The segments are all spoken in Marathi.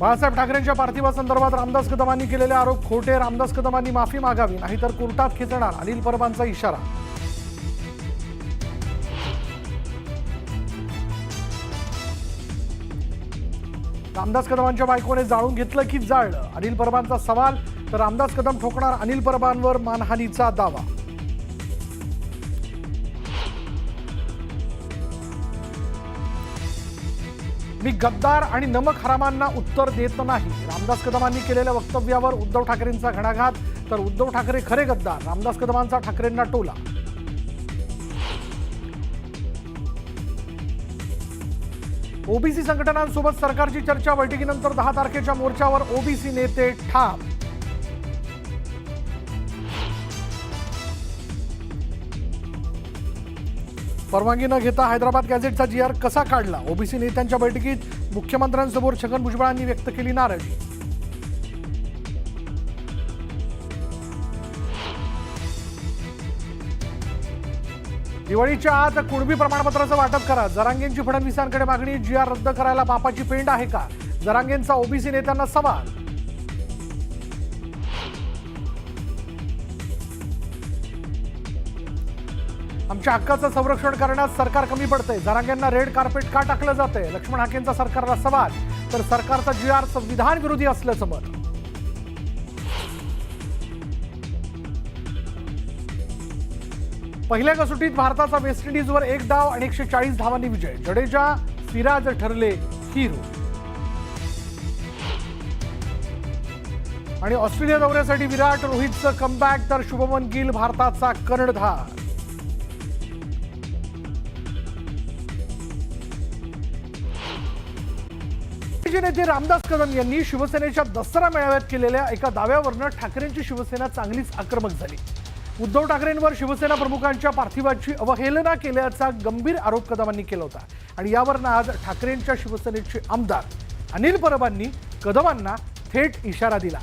बाळासाहेब ठाकरेंच्या पार्थिवासंदर्भात रामदास कदमांनी केलेले आरोप खोटे. रामदास कदमांनी माफी मागावी, नाहीतर कोर्टात खेचणार, अनिल परबांचा इशारा. रामदास कदमांच्या बायकोने जाळून घेतलं की जाळलं, अनिल परबांचा सवाल. तर रामदास कदम ठोकणार अनिल परबांवर मानहानीचा दावा. मी गद्दार आणि नमक हरामांना उत्तर देत नाही. रामदास कदमांनी केलेल्या वक्तव्यावर उद्धव ठाकरेंचा घणाघात. तर उद्धव ठाकरे खरे गद्दार, रामदास कदमांचा ठाकरेंना टोला. ओबीसी संघटनांसोबत सरकारची चर्चा. बैठकीनंतर 10 तारखेच्या मोर्चावर ओबीसी नेते ठाम. परवानगी न घेता हैदराबाद गॅझेटचा GR कसा काढला? ओबीसी नेत्यांच्या बैठकीत मुख्यमंत्र्यांसमोर छगन भुजबळांनी व्यक्त केली नाराजी. दिवाळीच्या आत कुणबी प्रमाणपत्राचं वाटप करा. जरांगेंची फडणवीसांकडे मागणी. GR रद्द करायला बापाची पेंड आहे का? जरांगेंचा ओबीसी नेत्यांना सवाल. आमच्या हक्काचं संरक्षण करण्यात सरकार कमी पडतंय. जरांगेंना रेड कार्पेट का टाकलं जातंय? लक्ष्मण हाकेंचा सरकारला सवाल. तर सरकारचा GR संविधान विरोधी असल्याचं मत. पहिल्या कसोटीत भारताचा वेस्ट इंडिजवर 1 डाव आणि 140 धावांनी विजय. जडेजा, सिराज ठरले हिरो. आणि ऑस्ट्रेलिया दौऱ्यासाठी विराट, रोहितचं कमबॅक. तर शुभमन गिल भारताचा कर्णधार. नेते रामदास कदम यांनी शिवसेनेच्या दसरा मेळाव्यात केलेल्या एका दाव्यावरनं ठाकरेंची शिवसेना चांगलीच आक्रमक झाली. उद्धव ठाकरेंवर शिवसेना प्रमुखांच्या पार्थिवाची अवहेलना केल्याचा गंभीर आरोप कदमांनी केला होता. आणि यावरनं आज ठाकरेंच्या शिवसेनेचे आमदार अनिल परबांनी कदमांना थेट इशारा दिला.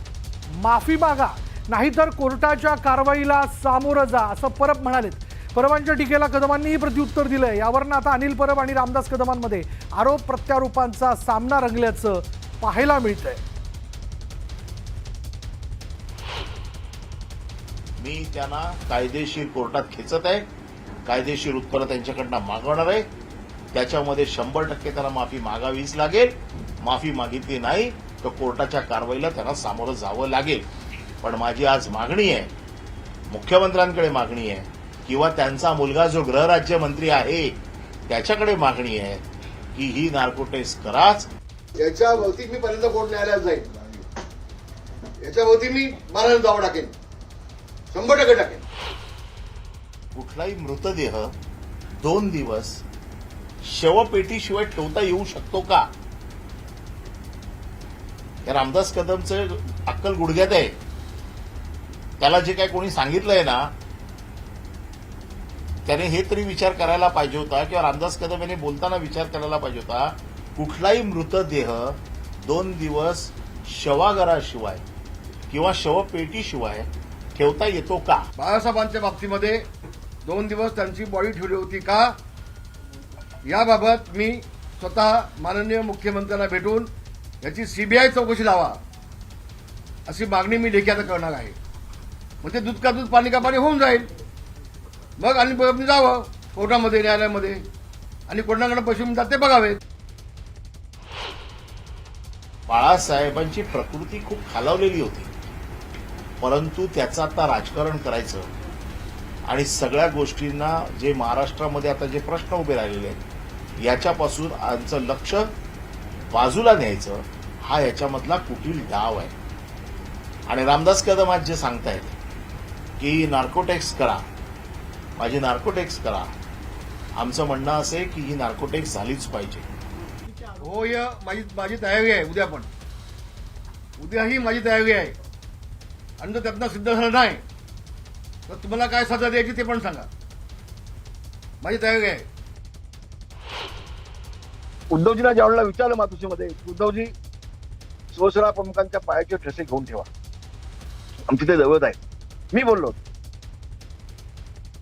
माफी मागा, नाहीतर कोर्टाच्या कारवाईला सामोरं जा, असं परब म्हणालेत. परबांच्या टीकेला कदमांनीही प्रत्युत्तर दिलंय. यावरनं आता अनिल परब आणि रामदास कदमांमध्ये आरोप प्रत्यारोपांचा सामना रंगल्याचं पाहायला मिळतंय. मी त्यांना कायदेशीर कोर्टात खेचत आहे, कायदेशीर उत्तरं त्यांच्याकडनं मागवणार आहे. त्याच्यामध्ये 100% त्यांना माफी मागावीच लागेल. माफी मागितली नाही तर कोर्टाच्या कारवाईला त्यांना सामोरं जावं लागेल. पण माझी आज मागणी आहे, मुख्यमंत्र्यांकडे मागणी आहे, किंवा त्यांचा मुलगा जो गृहराज्यमंत्री आहे त्याच्याकडे मागणी आहे की ही नार्को टेस्ट कराच. याच्यावरती मी पर्यंत कोर्ट न्यायालयात जाईल. याच्यावरती मी मारायला जावं टाकेन, 100% टाकेन. कुठलाही मृतदेह 2 दिवस शवपेटीशिवाय ठेवता येऊ शकतो का? या रामदास कदमचं अक्कल गुडघ्यात आहे. त्याला जे काय कोणी सांगितलंय ना, त्याने हे तरी विचार करायला पाहिजे होता, किंवा रामदास कदम यांनी बोलताना विचार करायला पाहिजे होता, कुठलाही मृतदेह 2 दिवस शवागाराशिवाय किंवा शवपेटीशिवाय ठेवता येतो का? बाळासाहेबांच्या बाबतीमध्ये 2 दिवस त्यांची बॉडी ठेवली होती का? याबाबत मी स्वतः माननीय मुख्यमंत्र्यांना भेटून याची CBI चौकशी लावा अशी मागणी मी लेखी आता करणार आहे. म्हणजे दूध का दूध पाणी का पाणी होऊन जाईल. मग आणि जावं कोर्टामध्ये, न्यायालयामध्ये, आणि कोर्टाकडे पैसे मिळतात ते बघावेत. बाळासाहेबांची प्रकृती खूप खालावलेली होती, परंतु त्याचं आता राजकारण करायचं आणि सगळ्या गोष्टींना जे महाराष्ट्रामध्ये आता जे प्रश्न उभे राहिलेले आहेत याच्यापासून आमचं लक्ष बाजूला न्यायचं, हा याच्यामधला कुटील डाव आहे. आणि रामदास कदम आज जे सांगतायत की नार्कोटेक्स करा, माझी नार्कोटेक्स करा, आमचं म्हणणं असं आहे की ही नार्कोटेक्स झालीच पाहिजे. हो, माझी तयारी आहे. उद्याही माझी तयारी आहे. आणि जर त्यातनं सिद्ध झालं नाही तर तुम्हाला काय सजा द्यायची ते पण सांगा. माझी तयारी आहे. उद्धवजींना ज्यावेळेला विचारलं मातोश्रीमध्ये, उद्धवजी शिवसेना प्रमुखांच्या पायाचे ठसे घेऊन ठेवा, आमची ते जवळ आहेत, मी बोललो.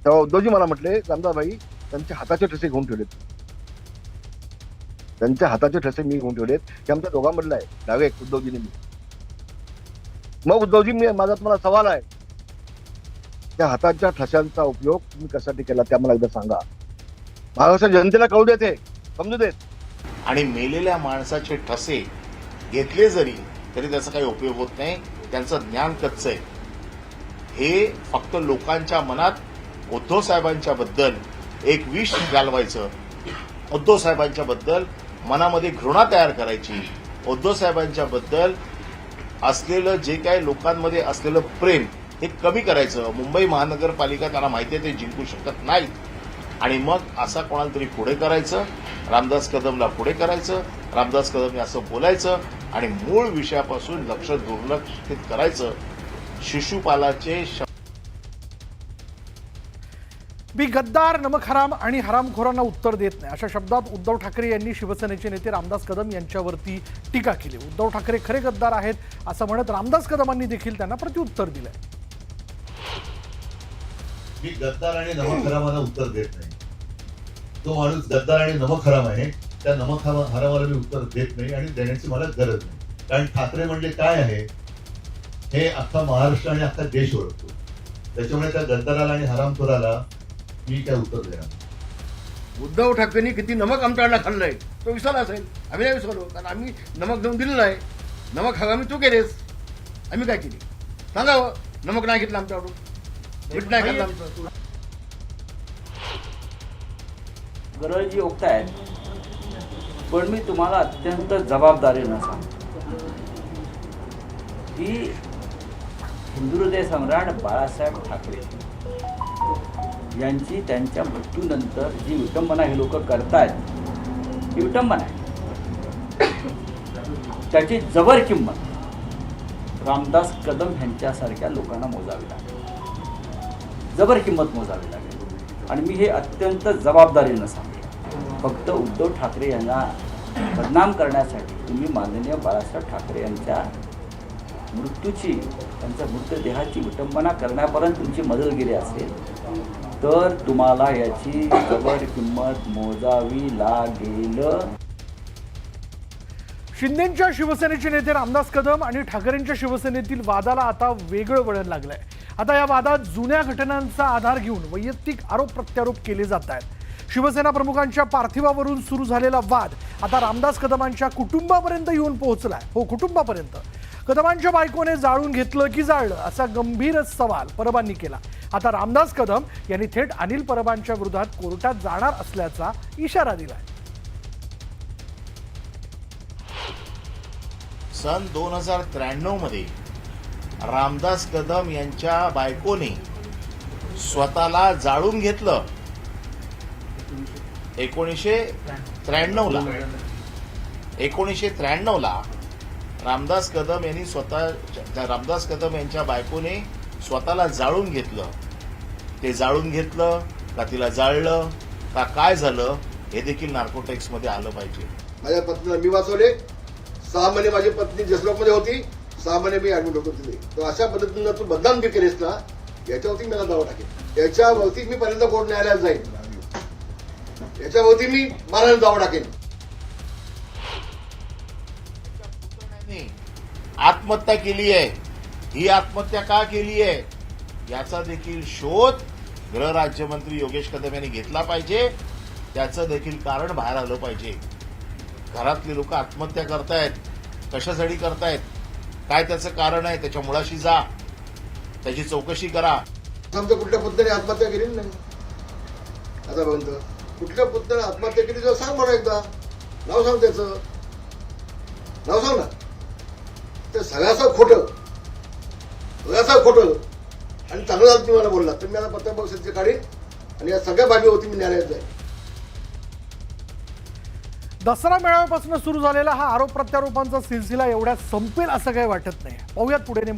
तेव्हा उद्धवजी मला म्हटले, रामदासभाई त्यांच्या हाताचे ठसे घेऊन ठेवलेत. त्यांच्या हाताचे ठसे मी घेऊन ठेवलेत, हे आमच्या दोघांमधलं आहे, डावे उद्धवजीने मी. मग उद्धवजी, माझा तुम्हाला सवाल आहे, त्या हाताच्या ठशांचा उपयोग तुम्ही कशासाठी केला ते आम्हाला एकदा सांगा. महाराष्ट्र जनतेला कळू देते, समजू देत. आणि मेलेल्या माणसाचे ठसे घेतले जरी तरी त्याचा काही उपयोग होत नाही. त्यांचं ज्ञान कच्चं आहे. हे फक्त लोकांच्या मनात उद्धव साहेबांच्या बद्दल एक विष घालवायचं, उद्धव साहेबांच्या बद्दल मनामध्ये घृणा तयार करायची, उद्धव साहेबांच्या बद्दल असलेलं जे काही लोकांमध्ये असलेलं प्रेम हे कमी करायचं. मुंबई महानगरपालिका त्यांना माहिती आहे ते जिंकू शकत नाहीत आणि मग असा कोणाला तरी पुढे करायचं, रामदास कदमला पुढे करायचं, रामदास कदमने असं बोलायचं आणि मूळ विषयापासून लक्ष दुर्लक्षित करायचं. शिशुपालाचे मी गद्दार, नमक हराम आणि हरामखोरांना उत्तर देत नाही, अशा शब्दात उद्धव ठाकरे यांनी शिवसेनेचे नेते रामदास कदम यांच्यावरती टीका केली. उद्धव ठाकरे खरे गद्दार आहेत असं म्हणत रामदास कदमांनी देखील त्यांना प्रत्युत्तर दिलंय. मी गद्दार आणि नमक हरामाला उत्तर देत नाही. तो माणूस गद्दार आणि नमक हराम आहे, त्या नमक हरामाला मी उत्तर देत नाही आणि देण्याची मला गरज नाही. कारण ठाकरे म्हणजे काय आहे हे अख्खा महाराष्ट्र आणि अख्खा देश ओळखतो. त्याच्यामुळे त्या गद्दाराला आणि हरामखोराला मी काय उत्तर देणार. उद्धव ठाकरेंनी किती नमक आमच्याकडनं खाल्लंय तो विसरला असेल, आम्ही नाही विसरलो, कारण आम्ही नमक देऊन दिलेलं आहे. नमक हरामी तू केलेस, आम्ही काय केली सांगावं. नमक नाही घेतलं आमच्याकडून, मीठ नाही खाल्लं आमचं. गरज जी ओळखतायत, पण मी तुम्हाला अत्यंत जबाबदारीनं सांगतो की हिंदुहृदय सम्राट बाळासाहेब ठाकरे यांची त्यांच्या मृत्यूनंतर जी विटंबना हे लोक करतायत ही विटंबना आहे. त्याची जबर किंमत रामदास कदम यांच्यासारख्या लोकांना मोजावी लागेल, जबर किंमत मोजावी लागेल. आणि मी हे अत्यंत जबाबदारीनं सांगतो. फक्त उद्धव ठाकरे यांना बदनाम करण्यासाठी तुम्ही माननीय बाळासाहेब ठाकरे यांच्या मृत्यूची, त्यांच्या मृतदेहाची विटंबना करण्यापर्यंत तुमची मदत गेली असेल तर तुम्हाला याची जबर किंमत मोजावी लागेल. शिंदेंच्या शिवसेनेचे नेते रामदास कदम आणि ठाकरेंच्या शिवसेनेतील वादाला आता वेगळं वळण लागलंय. आता या वादात जुन्या घटनांचा आधार घेऊन वैयक्तिक आरोप प्रत्यारोप केले जात आहेत. शिवसेना प्रमुखांच्या पार्थिवावरून सुरू झालेला वाद आता रामदास कदमांच्या कुटुंबापर्यंत येऊन पोहोचलाय. हो, कुटुंबापर्यंत. कदमांच्या बायकोने जाळून घेतलं की जाळलं असा गंभीर सवाल परबांनी केला. आता रामदास कदम यांनी थेट अनिल परबांच्या विरोधात कोर्टात जाणार असल्याचा इशारा दिलाय. सन 2093 मध्ये रामदास कदम यांच्या बायकोने स्वतःला जाळून घेतलं. 1993 ला रामदास कदम यांच्या बायकोने स्वतःला जाळून घेतलं. ते जाळून घेतलं का तिला जाळलं का काय झालं हे देखील नार्कोटेक्स मध्ये आलं पाहिजे. माझ्या पत्नीला मी वाचवले. 6 महिने माझी पत्नी जसलोकमध्ये होती, 6 महिने मी ऍडमिट होतो तिथे. तर अशा पद्धतीनं तू बदनाम जे केलेस ना, याच्यावरती मला दावा टाकेल. याच्यावरती मी पर्यंत कोर्ट न्यायालयात जाईल. याच्यावरती मी मारायला दावा टाकेन. आत्महत्या केली आहे. ही आत्महत्या का केली आहे याचा देखील शोध गृहराज्यमंत्री योगेश कदम यांनी घेतला पाहिजे. त्याचं देखील कारण बाहेर आलं पाहिजे. घरातले लोक आत्महत्या करतायत, कशासाठी करतायत, काय त्याचं कारण आहे, त्याच्या मुळाशी जा, त्याची चौकशी करा. आमच्या कुठल्या पुत्राने आत्महत्या केली नाही आतापर्यंत. कुठल्या पुत्राने आत्महत्या केली तर सांग मला एकदा. नाव सांग, त्याचं नाव सांग ना. ते सगळ्याचं खोटं आणि चांगलं झालं तुम्ही मला बोलला तर मी आता पत्रपरिषदेचे काढीन आणि या सगळ्या बाबीवरती मी न्यायालयात जाईल. दसरा मेळाव्यापासून सुरू झालेला हा आरोप प्रत्यारोपांचा सिलसिला एवढ्यात संपेल असं काही वाटत नाही. पाहूयात पुढे नेमकं